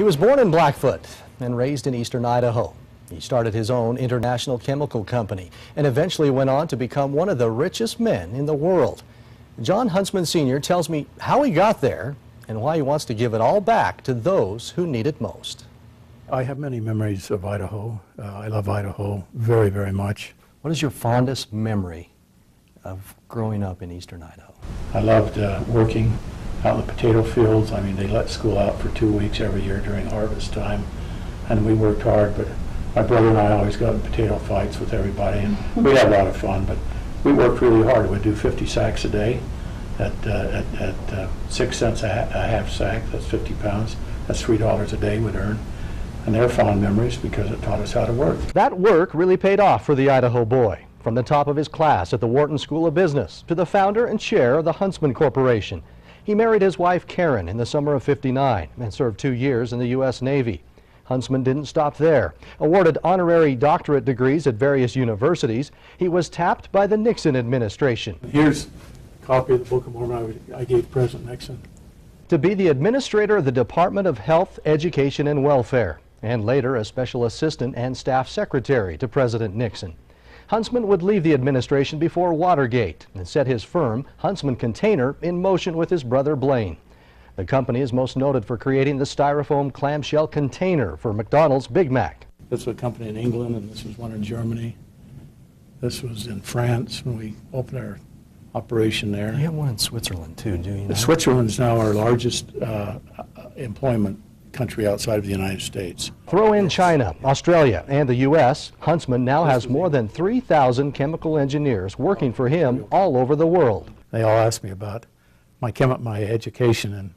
He was born in Blackfoot and raised in eastern Idaho. He started his own international chemical company and eventually went on to become one of the richest men in the world. Jon Huntsman Sr. tells me how he got there and why he wants to give it all back to those who need it most. I have many memories of Idaho. I love Idaho very, very much. What is your fondest memory of growing up in eastern Idaho? I loved working out in the potato fields. I mean, they let school out for 2 weeks every year during harvest time, and we worked hard, but my brother and I always got in potato fights with everybody, and we had a lot of fun, but we worked really hard. We'd do 50 sacks a day at 6 cents a half sack. That's 50 pounds. That's $3 a day we'd earn. And they're fond memories because it taught us how to work. That work really paid off for the Idaho boy. From the top of his class at the Wharton School of Business to the founder and chair of the Huntsman Corporation. He married his wife Karen in the summer of '59 and served 2 years in the U.S. Navy. Huntsman didn't stop there. Awarded honorary doctorate degrees at various universities, he was tapped by the Nixon administration. Here's a copy of the Book of Mormon I gave President Nixon. To be the administrator of the Department of Health, Education, and Welfare, and later a special assistant and staff secretary to President Nixon. Huntsman would leave the administration before Watergate and set his firm, Huntsman Container, in motion with his brother Blaine. The company is most noted for creating the styrofoam clamshell container for McDonald's Big Mac. This was a company in England, and this was one in Germany. This was in France when we opened our operation there. You have one in Switzerland too, do you know? Switzerland's now our largest employment country outside of the United States. Throw in China, Australia, and the U.S., Huntsman now has more than 3,000 chemical engineers working for him all over the world. They all ask me about my education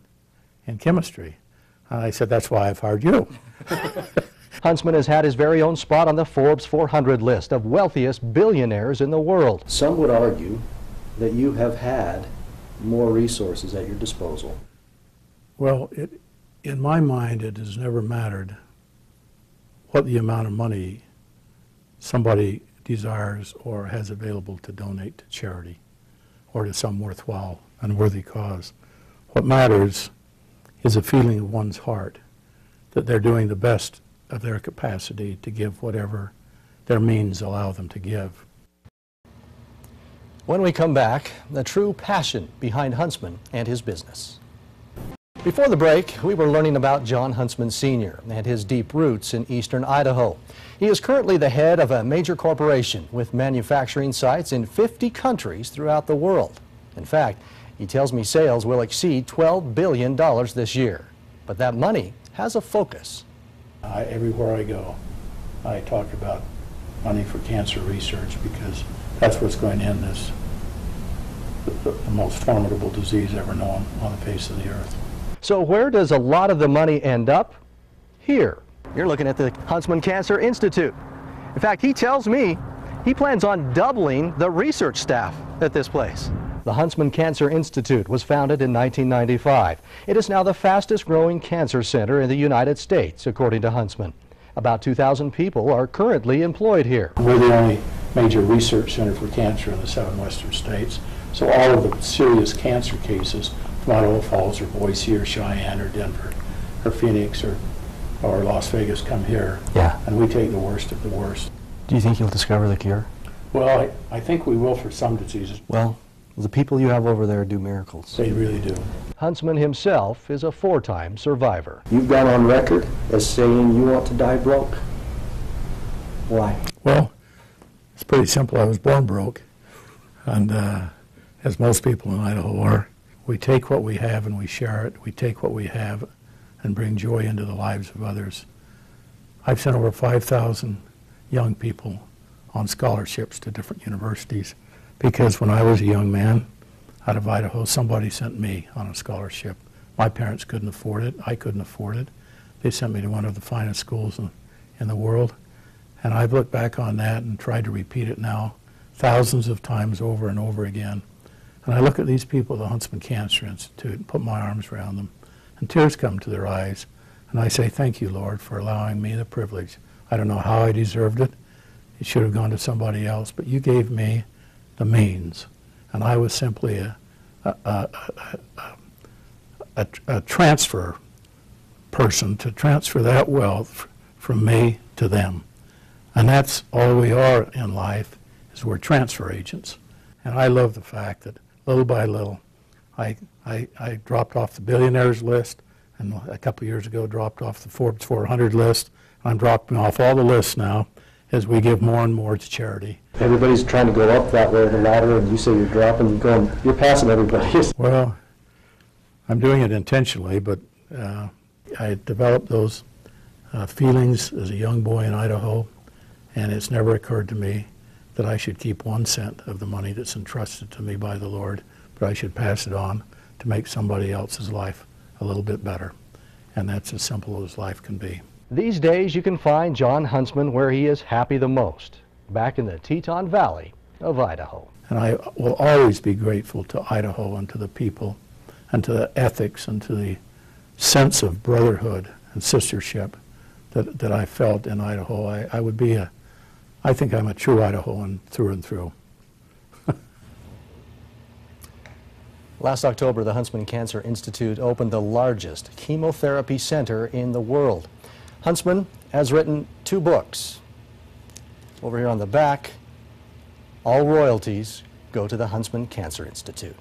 in chemistry. And I said, that's why I've hired you. Huntsman has had his very own spot on the Forbes 400 list of wealthiest billionaires in the world. Some would argue that you have had more resources at your disposal. Well, in my mind, it has never mattered what the amount of money somebody desires or has available to donate to charity or to some worthwhile and worthy cause. What matters is a feeling of one's heart that they're doing the best of their capacity to give whatever their means allow them to give. When we come back, the true passion behind Huntsman and his business. Before the break, we were learning about Jon Huntsman Sr. and his deep roots in eastern Idaho. He is currently the head of a major corporation with manufacturing sites in 50 countries throughout the world. In fact, he tells me sales will exceed $12 billion this year. But that money has a focus. Everywhere I go, I talk about money for cancer research because that's what's going to end this, the most formidable disease ever known on the face of the earth. So where does a lot of the money end up? Here. You're looking at the Huntsman Cancer Institute. In fact, he tells me he plans on doubling the research staff at this place. The Huntsman Cancer Institute was founded in 1995. It is now the fastest growing cancer center in the United States, according to Huntsman. About 2,000 people are currently employed here. We're the only major research center for cancer in the 7 western states. So all of the serious cancer cases from Idaho Falls or Boise or Cheyenne or Denver or Phoenix or Las Vegas come here. Yeah. And we take the worst of the worst. Do you think you'll discover the cure? Well, I think we will for some diseases. Well, the people you have over there do miracles. They really do. Huntsman himself is a 4-time survivor. You've gone on record as saying you want to die broke. Why? Well, it's pretty simple. I was born broke, and as most people in Idaho are, we take what we have and we share it. We take what we have and bring joy into the lives of others. I've sent over 5,000 young people on scholarships to different universities because when I was a young man out of Idaho, somebody sent me on a scholarship. My parents couldn't afford it. I couldn't afford it. They sent me to one of the finest schools in the world. And I've looked back on that and tried to repeat it now thousands of times over and over again. And I look at these people at the Huntsman Cancer Institute and put my arms around them, and tears come to their eyes. And I say, thank you, Lord, for allowing me the privilege. I don't know how I deserved it. It should have gone to somebody else, but you gave me the means. And I was simply a transfer person to transfer that wealth from me to them. And that's all we are in life, is we're transfer agents. And I love the fact that little by little, I dropped off the billionaires list, and a couple of years ago dropped off the Forbes 400 list. I'm dropping off all the lists now as we give more and more to charity. Everybody's trying to go up that way, the ladder, and you say you're dropping, you're passing everybody. Well, I'm doing it intentionally, but I developed those feelings as a young boy in Idaho, and it's never occurred to me that I should keep 1 cent of the money that's entrusted to me by the Lord, but I should pass it on to make somebody else's life a little bit better. And that's as simple as life can be. These days you can find Jon Huntsman where he is happy the most, back in the Teton Valley of Idaho. And I will always be grateful to Idaho and to the people and to the ethics and to the sense of brotherhood and sistership that I felt in Idaho. I think I'm a true Idahoan through and through. Last October, the Huntsman Cancer Institute opened the largest chemotherapy center in the world. Huntsman has written 2 books. Over here on the back, all royalties go to the Huntsman Cancer Institute.